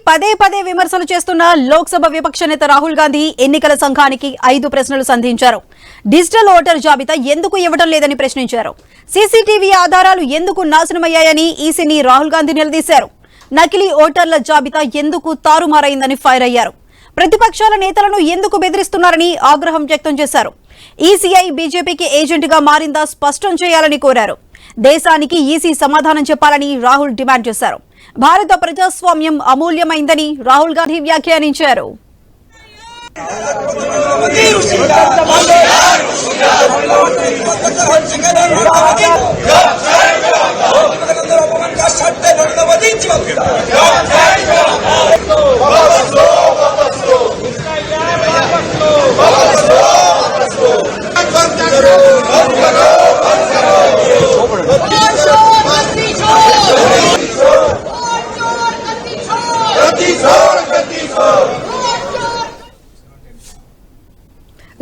పదే పదే విమర్శలు చేస్తున్న లోక్సభ విపక్ష నేత రాహుల్ గాంధీ ఎన్నికల సంఘానికి 5 ప్రశ్నలు సంధించారు. డిజిటల్ ఓటర్ జాబితా ఎందుకు ఇవ్వడం లేదని ప్రశ్నించారు. సీసీటీవీ ఆధారాలు ఎందుకు నాశనమయ్యాయని ఈసీని రాహుల్ గాంధీ నిలదీశారు. నకిలీ ఓటర్ల జాబితా ఎందుకు తారుమారైందని ఫైర్ అయ్యారు. ప్రతిపక్షాల నేతలను ఎందుకు బెదిరిస్తున్నారని ఆగ్రహం వ్యక్తం చేశారు. ఈసీఐ బీజేపీకి ఏజెంట్గా మారిందా స్పష్టం చేయాలని కోరారు. దేశానికి ఈసీ సమాధానం చెప్పాలని రాహుల్ డిమాండ్ చేశారు. భారత ప్రజాస్వామ్యం అమూల్యమైందని రాహుల్ గాంధీ వ్యాఖ్యానించారు.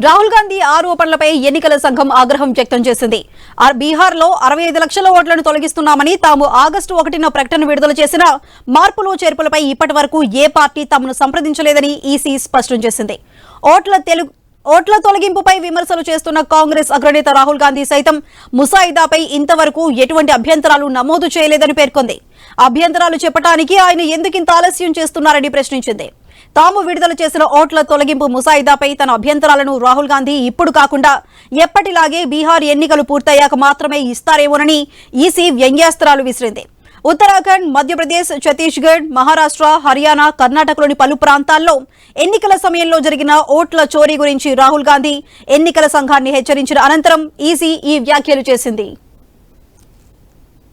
రాహుల్ గాంధీ ఆరోపణలపై ఎన్నికల సంఘం ఆగ్రహం వ్యక్తం చేసింది. బీహార్లో 65 లక్షల ఓట్లను తొలగిస్తున్నామని తాము ఆగస్టు 1న ప్రకటన విడుదల చేసిన మార్పులు చేర్పులపై ఇప్పటి వరకు ఏ పార్టీ తమను సంప్రదించలేదని ఈసీ స్పష్టం చేసింది. ఓట్ల తొలగింపుపై విమర్శలు చేస్తున్న కాంగ్రెస్ అగ్రనేత రాహుల్ గాంధీ సైతం ముసాయిదాపై ఇంతవరకు ఎటువంటి అభ్యంతరాలు నమోదు చేయలేదని పేర్కొంది. అభ్యంతరాలు చెప్పడానికి ఆయన ఎందుకింత ఆలస్యం చేస్తున్నారని ప్రశ్నించింది. తాము విడుదల చేసిన ఓట్ల తొలగింపు ముసాయిదాపై తన అభ్యంతరాలను రాహుల్ గాంధీ ఇప్పుడు కాకుండా ఎప్పటిలాగే బీహార్ ఎన్నికలు పూర్తయ్యాక మాత్రమే ఇస్తారేమోనని ఈసీ వ్యంగ్యాస్త్రాలు విసిరింది. ఉత్తరాఖండ్, మధ్యప్రదేశ్, ఛత్తీస్గఢ్, మహారాష్ట్ర, హర్యానా, కర్ణాటకలోని పలు ప్రాంతాల్లో ఎన్నికల సమయంలో జరిగిన ఓట్ల చోరీ గురించి రాహుల్ గాంధీ ఎన్నికల సంఘాన్ని హెచ్చరించిన అనంతరం ఈసీ ఈ వ్యాఖ్యలు చేసింది.